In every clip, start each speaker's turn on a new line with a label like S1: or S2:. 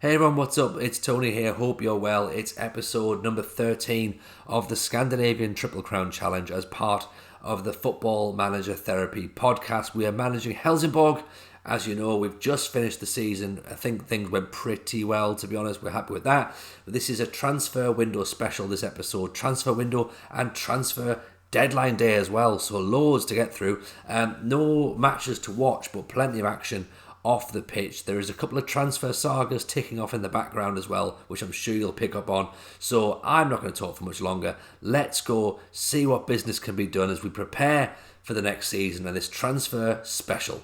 S1: Hey everyone, what's up? It's Tony here. Hope you're well. It's episode number 13 of the Scandinavian Triple Crown Challenge as part of the Football Manager Therapy podcast. We are managing Helsingborg. As you know, we've just finished the season. I think things went pretty well, to be honest. We're happy with that. But this is a transfer window special, this episode. Transfer window and transfer deadline day as well. So loads to get through. No matches to watch, but plenty of action off the pitch. There is a couple of transfer sagas ticking off in the background as well, which I'm sure you'll pick up on. So I'm not going to talk for much longer. Let's go see what business can be done as we prepare for the next season and this transfer special.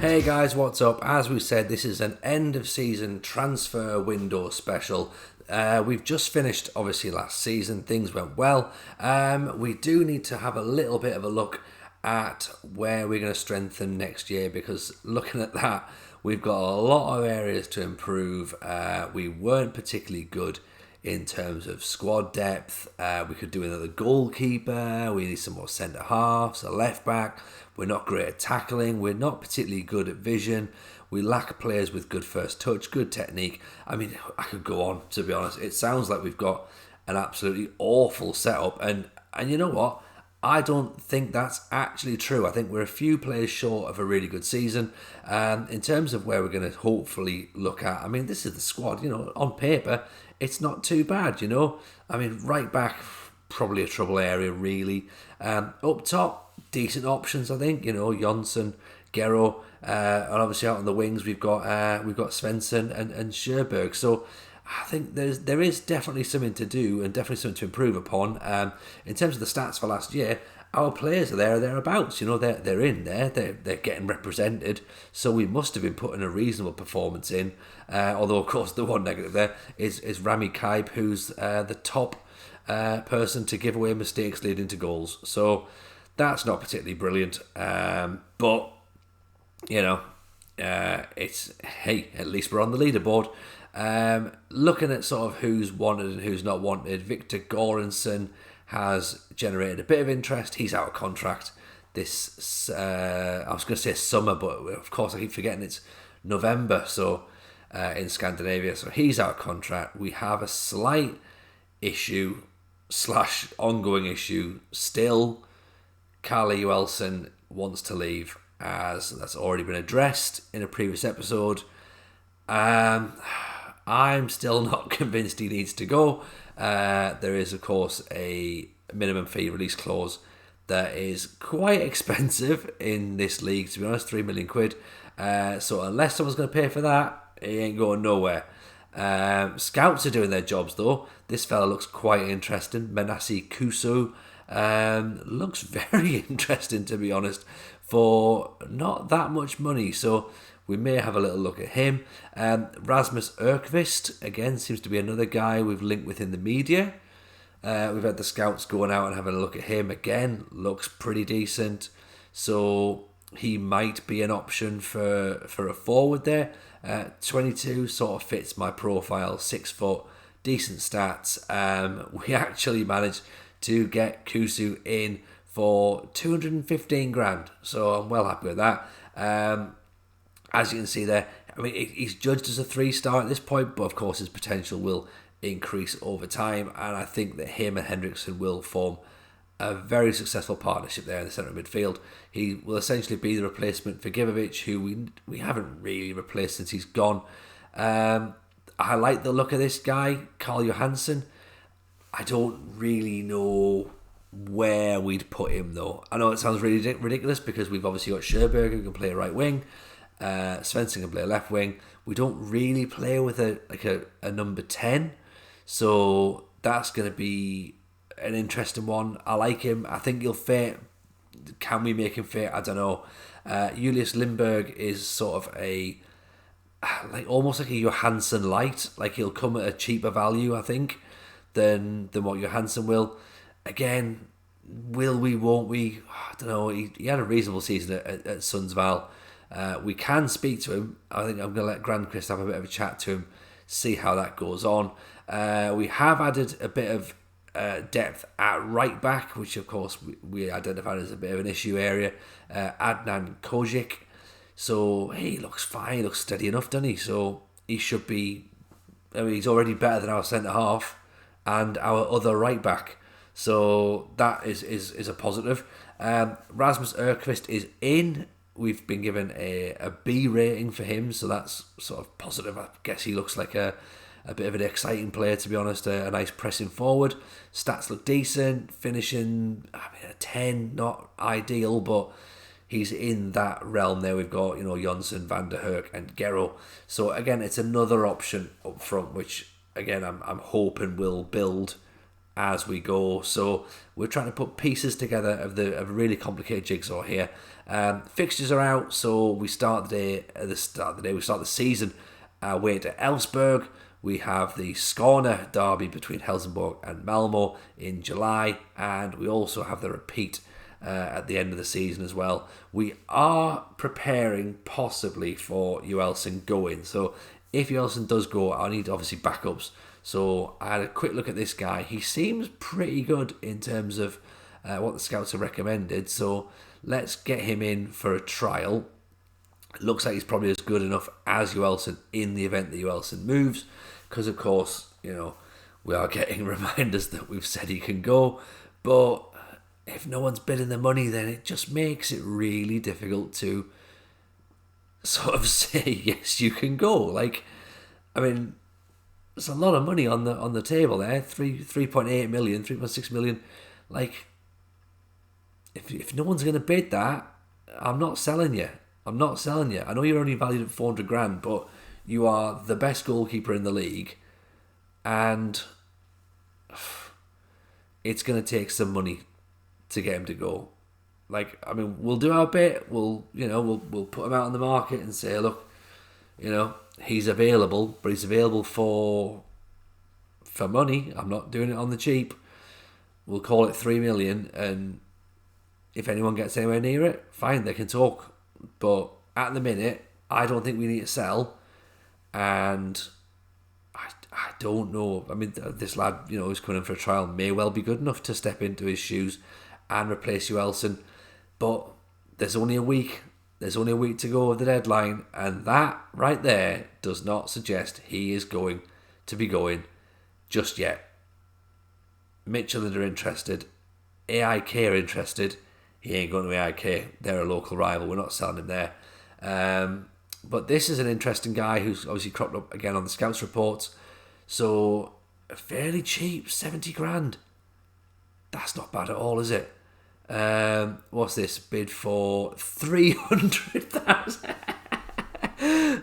S1: Hey guys, what's up? As we said, this is an end of season transfer window special. We've just finished, obviously, last season. Things went well. We do need to have a little bit of a look at where we're going to strengthen next year, because looking at that, we've got a lot of areas to improve. We weren't particularly good in terms of squad depth. We could do another goalkeeper. We need some more centre halves, a left back. We're not great at tackling. We're not particularly good at vision. We lack players with good first touch, good technique. I mean, I could go on, to be honest. It sounds like we've got an absolutely awful setup. And you know what? I don't think that's actually true. I think we're a few players short of a really good season. In terms of where we're going to hopefully look at, I mean, this is the squad. You know, on paper, it's not too bad, you know. I mean, right back, probably a trouble area, really. Up top, decent options, I think. You know, Jonsson, Gero, and obviously out on the wings we've got Svensson and Sjöberg. So I think there is definitely something to do and definitely something to improve upon. In terms of the stats for last year, our players are there or thereabouts. You know, they're in there, they're getting represented. So we must have been putting a reasonable performance in. Although of course the one negative there is Rami Kaib, who's the top person to give away mistakes leading to goals. So that's not particularly brilliant, but you know, it's, hey, at least we're on the leaderboard. Looking at sort of who's wanted and who's not wanted, Victor Goransson has generated a bit of interest. He's out of contract this, I was going to say summer, but of course I keep forgetting it's November, so in Scandinavia, so he's out of contract. We have a slight issue / ongoing issue still. Carl Joelsson wants to leave, as that's already been addressed in a previous episode. I'm still not convinced he needs to go. There is, of course, a minimum fee release clause that is quite expensive in this league, to be honest, 3 million quid. So unless someone's going to pay for that, he ain't going nowhere. Scouts are doing their jobs, though. This fella looks quite interesting. Menassi Kusu looks very interesting, to be honest, for not that much money. So we may have a little look at him. Rasmus Erkvist, again, seems to be another guy we've linked with in the media. We've had the scouts going out and having a look at him. Again, looks pretty decent. So he might be an option for a forward there. 22 sort of fits my profile. 6 foot, decent stats. We actually managed to get Kusu in for 215 grand. So I'm well happy with that. As you can see there, I mean, he's judged as a 3-star at this point, but of course his potential will increase over time, and I think that him and Hendrickson will form a very successful partnership there in the centre of midfield. He will essentially be the replacement for Givovic, who we haven't really replaced since he's gone. I like the look of this guy, Carl Johansson. I don't really know where we'd put him, though. I know it sounds really ridiculous because we've obviously got Sjöberg, who can play a right wing. Svensson can play a left wing. We don't really play with a number 10, so that's going to be an interesting one. I like him. I think he'll fit. Can we make him fit? I don't know. Julius Lindberg is sort of almost like a Johansson light. Like, he'll come at a cheaper value, I think, than what Johansson will. Again, will we, won't we? I don't know. He had a reasonable season at Sundsvall. We can speak to him. I think I'm going to let Grandquist have a bit of a chat to him, see how that goes on. We have added a bit of depth at right back, which of course we identified as a bit of an issue area. Adnan Kojic. So he looks fine, he looks steady enough, doesn't he? So he should be, I mean, he's already better than our centre half and our other right back. So that is a positive. Rasmus Erkvist is in. We've been given a B rating for him, so that's sort of positive. I guess he looks like a bit of an exciting player, to be honest. A nice pressing forward. Stats look decent. Finishing, I mean, a 10, not ideal, but he's in that realm there. We've got, Jonsson, Van der Herk and Gero. So again, it's another option up front, which again, I'm hoping will build as we go. So we're trying to put pieces together of a really complicated jigsaw here. Fixtures are out, so we start the season away to Elfsborg. We have the Skåne derby between Helsingborg and Malmö in July, and we also have the repeat at the end of the season as well. We are preparing possibly for Joelsson going. So if Joelsson does go, I need obviously backups. So I had a quick look at this guy. He seems pretty good in terms of what the scouts have recommended. So let's get him in for a trial. It looks like he's probably as good enough as Joelsson in the event that Joelsson moves. Because, of course, we are getting reminders that we've said he can go. But if no one's bidding the money, then it just makes it really difficult to sort of say, yes, you can go. Like, I mean, there's a lot of money on the table there. 3.8 million, 3.6 million. Like, if no one's going to bid that, I'm not selling you. I know you're only valued at 400 grand, but you are the best goalkeeper in the league, and it's going to take some money to get him to go. Like, I mean, we'll do our bit. We'll put him out on the market and say, look, he's available, but he's available for money. I'm not doing it on the cheap. We'll call it 3 million, and if anyone gets anywhere near it, fine, they can talk. But at the minute, I don't think we need to sell, and I don't know. I mean, this lad, who's coming in for a trial may well be good enough to step into his shoes and replace Joelsson. But there's only a week. There's only a week to go of the deadline, and that right there does not suggest he is going to be going just yet. Midtjylland are interested. AIK are interested. He ain't going to AIK. They're a local rival. We're not selling him there. But this is an interesting guy who's obviously cropped up again on the scouts reports. So fairly cheap, 70 grand. That's not bad at all, is it? What's this? Bid for 300,000.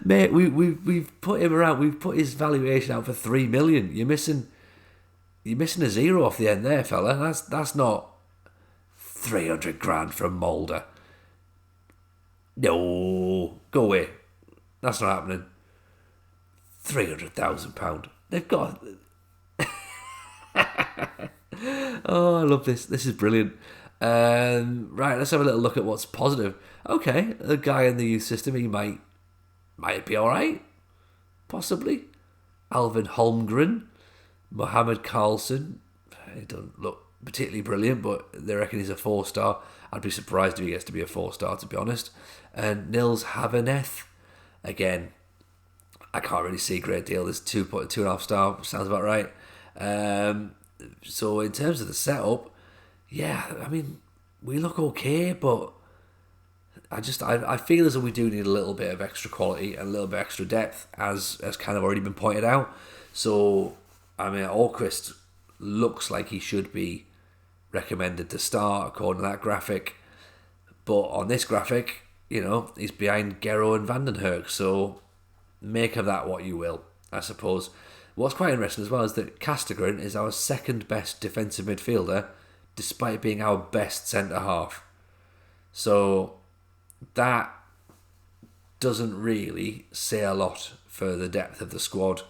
S1: Mate, we've put him around. We've put his valuation out for 3 million. You're missing a zero off the end there, fella. That's not 300 grand from Mulder. No, go away. That's not happening. £300,000. They've got. Oh, I love this. This is brilliant. Right, let's have a little look at what's positive. Okay, the guy in the youth system, he might be all right, possibly. Alvin Holmgren, Mohammed Carlson. He doesn't look particularly brilliant, but they reckon he's a 4-star. I'd be surprised if he gets to be a 4-star, to be honest. And Nils Haveneth, again, I can't really see a great deal. There's 2.5 star, sounds about right. So in terms of the setup, yeah, I mean, we look okay, but I feel as though we do need a little bit of extra quality and a little bit extra depth, as kind of already been pointed out. So, I mean, Ahlqvist looks like he should be recommended to start according to that graphic, but on this graphic, he's behind Gero and Van den Herk, so make of that what you will, I suppose. What's quite interesting as well is that Kastegren is our second best defensive midfielder, despite being our best centre half. So that doesn't really say a lot for the depth of the squad.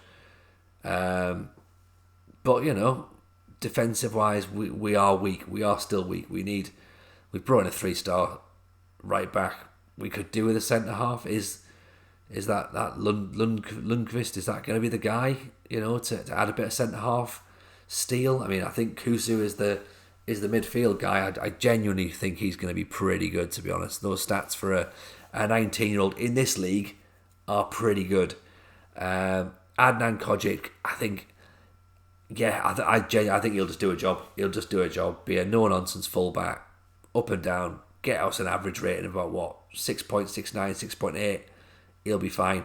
S1: But, defensive-wise, we are weak. We are still weak. We've brought in a 3-star right back. We could do with a centre-half. Is that Lundqvist, is that going to be the guy, to add a bit of centre-half steel? I mean, I think Kusu is the midfield guy. I genuinely think he's going to be pretty good, to be honest. Those stats for a 19-year-old in this league are pretty good. Adnan Kojic, I think, I think he'll just do a job. He'll just do a job. Be a no-nonsense fullback, up and down, get us an average rating of about 6.69, 6.8. He'll be fine.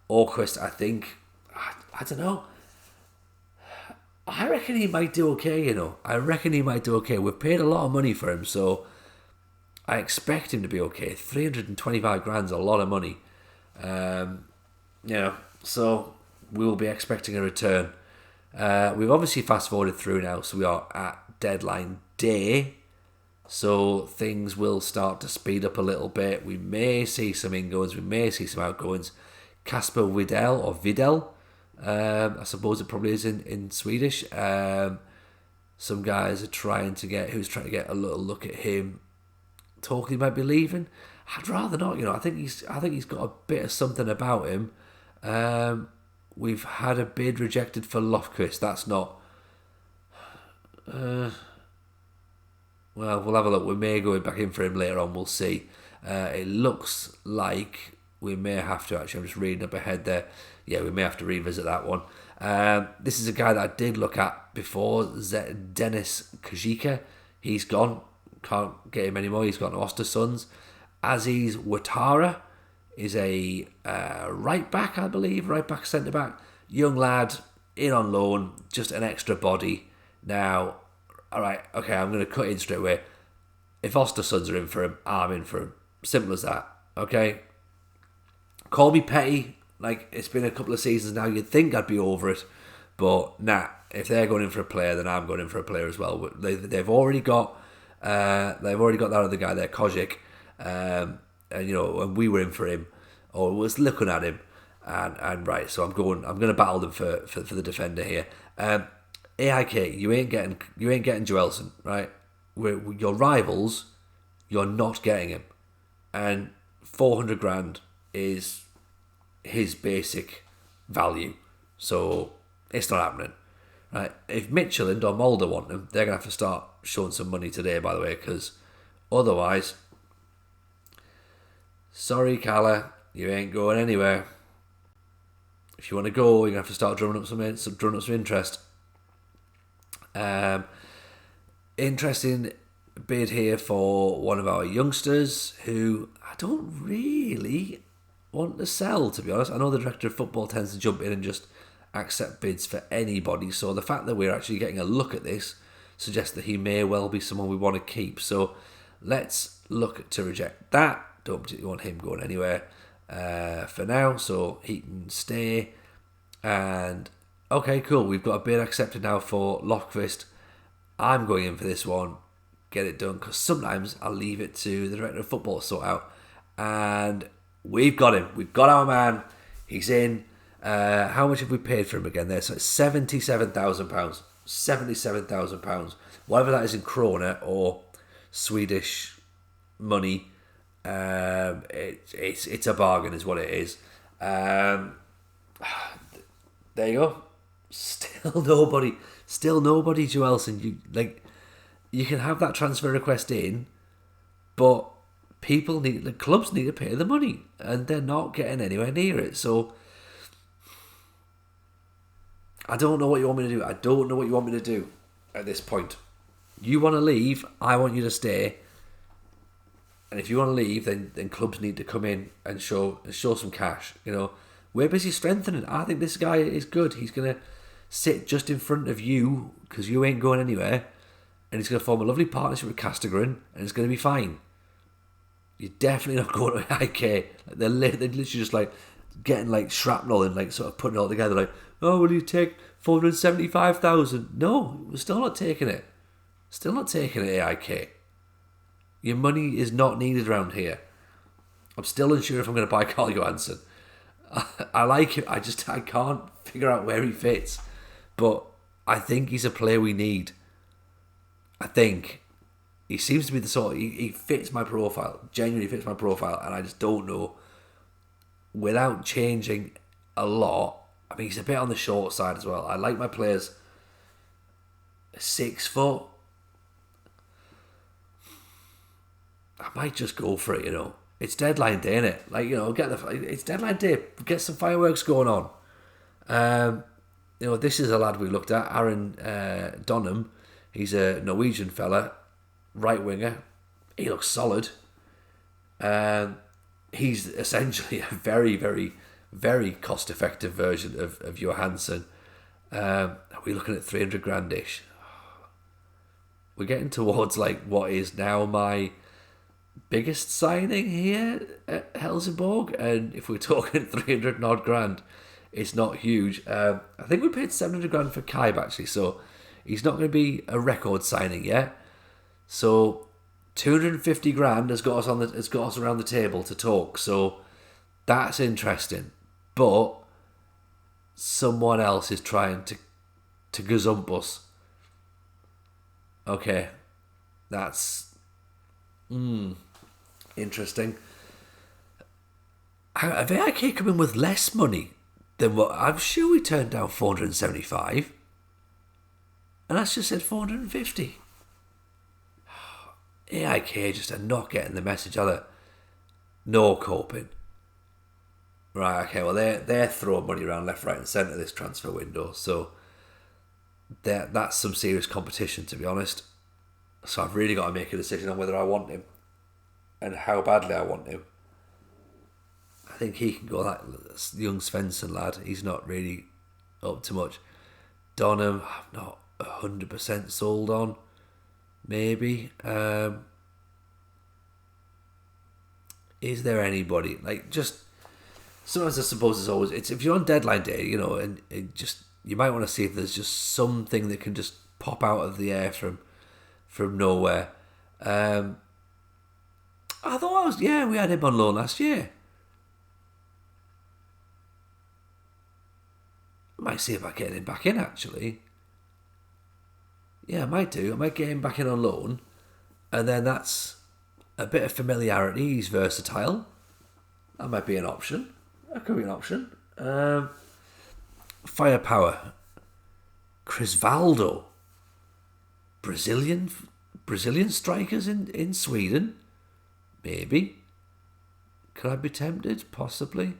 S1: Orquist, I think, I don't know. I reckon he might do okay, I reckon he might do okay. We've paid a lot of money for him, so I expect him to be okay. 325 grand's a lot of money. So we will be expecting a return. We've obviously fast-forwarded through now, so we are at deadline day. So things will start to speed up a little bit. We may see some ingoings, we may see some outgoings. Kasper Videll, I suppose it probably is in Swedish. Some guys are trying to get a little look at him. Talking he might be leaving. I'd rather not. I think he's got a bit of something about him. We've had a bid rejected for Lofquist. That's not. Well, we'll have a look. We may go back in for him later on. We'll see. It looks like we may have to, actually. I'm just reading up ahead there. Yeah, we may have to revisit that one. This is a guy that I did look at before, Dennis Kajika. He's gone. Can't get him anymore. He's gone to Ostersund's. Aziz Ouattara is a right back, I believe. Right back, centre back. Young lad, in on loan. Just an extra body. Now, alright, okay, I'm going to cut in straight away. If Ostersunds are in for him, I'm in for him. Simple as that, okay? Call me petty, like it's been a couple of seasons now, you'd think I'd be over it. But nah, if they're going in for a player, then I'm going in for a player as well. They've already got that other guy there, Kojic, and and we were in for him, or was looking at him, and right, so I'm going to battle them for the defender here. AIK, you ain't getting Joelson, right? Your rivals, you're not getting him, and 400 grand is his basic value, so it's not happening, right? If Midtjylland or Mulder want him, they're gonna have to start showing some money today, by the way, because otherwise, sorry, Calla, you ain't going anywhere. If you want to go, you're gonna have to start drumming up some interest. Interesting bid here for one of our youngsters who I don't really want to sell, to be honest. I know the director of football tends to jump in and just accept bids for anybody, so the fact that we're actually getting a look at this suggests that he may well be someone we want to keep. So let's look to reject that. Don't particularly want him going anywhere for now, so he can stay. And okay, cool. We've got a bid accepted now for Lofquist. I'm going in for this one. Get it done, because sometimes I'll leave it to the director of football to sort out. And we've got him. We've got our man. He's in. How much have we paid for him again there? So it's £77,000. £77,000. Whatever that is in krona or Swedish money, it's a bargain is what it is. There you go. Still nobody, Joelson. You can have that transfer request in, but the clubs need to pay the money, and they're not getting anywhere near it. So I don't know what you want me to do. I don't know what you want me to do at this point. You want to leave, I want you to stay. And if you want to leave, then clubs need to come in and show some cash. We're busy strengthening. I think this guy is good. He's going to sit just in front of you because you ain't going anywhere. And he's going to form a lovely partnership with Castigarin, and it's going to be fine. You're definitely not going to IK. They're literally just getting shrapnel and sort of putting it all together. Oh, will you take 475,000? No, we're still not taking it. Still not taking it, AIK. Your money is not needed around here. I'm still unsure if I'm going to buy Carl Johansson. I like him. I can't figure out where he fits. But I think he's a player we need. I think he seems to be the sort. He fits my profile. Genuinely fits my profile, and I just don't know. Without changing a lot, I mean, he's a bit on the short side as well. I like my players 6 foot. I might just go for it, It's deadline day, innit? It's deadline day. Get some fireworks going on. This is a lad we looked at, Aaron Donham. He's a Norwegian fella, right winger. He looks solid. He's essentially a very, very, very cost-effective version of Johansson. Are we looking at 300 grand-ish? We're getting towards what is now my biggest signing here at Helsingborg, and if we're talking 300 odd grand, it's not huge. I think we paid 700 grand for Kaib actually, so he's not going to be a record signing yet. So 250 grand has got us around the table to talk. So that's interesting, but someone else is trying to gazump us. Okay, that's interesting. Have AIK come in with less money than what I'm sure we turned down 475, and that's just said 450. AIK just are not getting the message, are they? No coping. Right, okay, well they're throwing money around left, right and centre this transfer window, so that's some serious competition, to be honest. So I've really got to make a decision on whether I want him and how badly I want him. I think he can go, that young Svensson lad. He's not really up to much. Donham, I'm not 100% sold on. Maybe. Is there anybody? Just sometimes I suppose it's if you're on deadline day, and you might want to see if there's just something that can just pop out of the air from nowhere. I thought we had him on loan last year. I might see about getting him back in, actually. Yeah, I might do. I might get him back in on loan. And then that's a bit of familiarity. He's versatile. That might be an option. That could be an option. Firepower. Crisvaldo. Brazilian strikers in Sweden. Maybe. Could I be tempted? Possibly.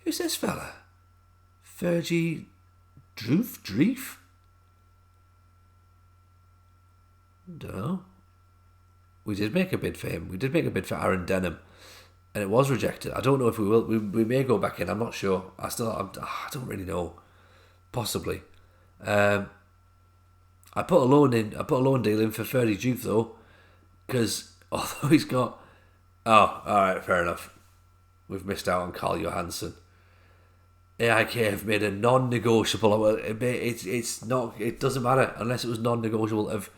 S1: Who's this fella? Fergie Dreef? Don't know. We did make a bid for him. We did make a bid for Aaron Denham, and it was rejected. I don't know if we will. We may go back in. I'm not sure. I don't really know. Possibly. I put a loan deal in for Fergie Dreef though, because although he's got. Oh, all right, fair enough. We've missed out on Carl Johansson. AIK have made a non-negotiable. Well, it's not. It doesn't matter unless it was non-negotiable of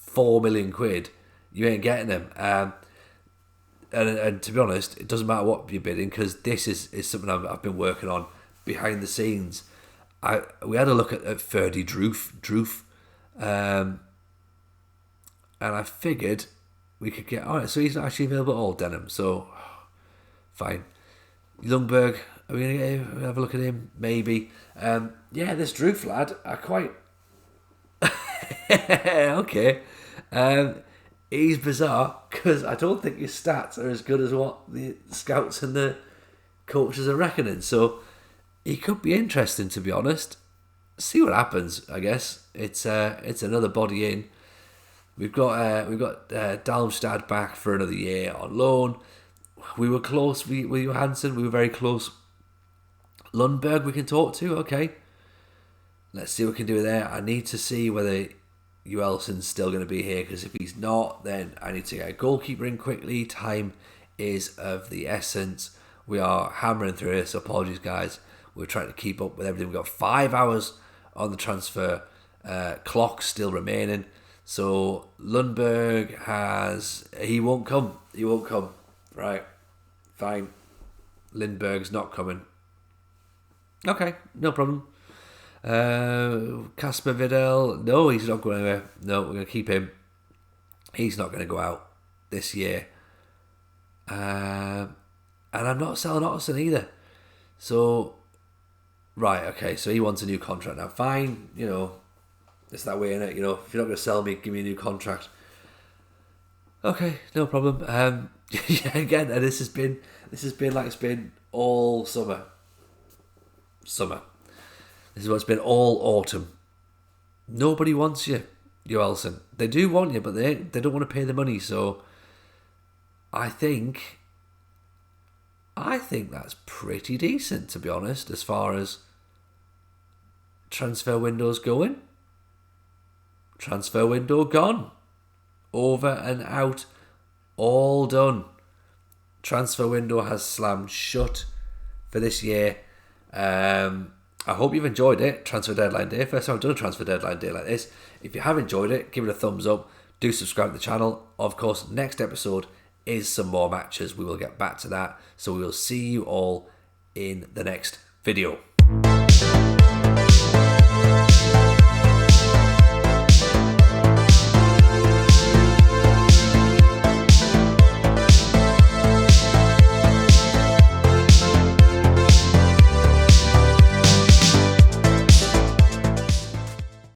S1: £4 million. You ain't getting them. And to be honest, it doesn't matter what you're bidding, because this is something I've been working on behind the scenes. We had a look at Fergie Dreef, and I figured we could get. All right, so he's not actually available at all, Denham. So fine. Ljungberg. Are we going to have a look at him? Maybe. This Drew lad, I quite... okay. He's bizarre, because I don't think his stats are as good as what the scouts and the coaches are reckoning. So he could be interesting, to be honest. See what happens, I guess. It's another body in. We've got Darmstadt back for another year on loan. We were close with Johansson. We were very close. Lundberg we can talk to, okay. Let's see what we can do there. I need to see whether Joelsson's still going to be here, because if he's not, then I need to get a goalkeeper in quickly. Time is of the essence. We are hammering through this. Apologies, guys. We're trying to keep up with everything. We've got 5 hours on the transfer clock still remaining. So Lundberg he won't come. Right. Fine. Lindberg's not coming. Okay, no problem. Casper Vidal, no, he's not going anywhere. No, we're going to keep him. He's not going to go out this year. And I'm not selling Otterson either. So, right, okay, so he wants a new contract now. Fine, it's that way, innit? If you're not going to sell me, give me a new contract. Okay, no problem. Yeah, again, and this has been like it's been all summer. This is what it's been all autumn. Nobody wants you, Joelsson. They do want you, but they don't want to pay the money. So I think that's pretty decent, to be honest, as far as transfer windows going. Transfer window gone. Over and out. All done. Transfer window has slammed shut for this year. I hope you've enjoyed it. Transfer deadline day. First time I've done a transfer deadline day like this. If you have enjoyed it, give it a thumbs up. Do subscribe to the channel. Of course, next episode is some more matches. We will get back to that. So we will see you all in the next video.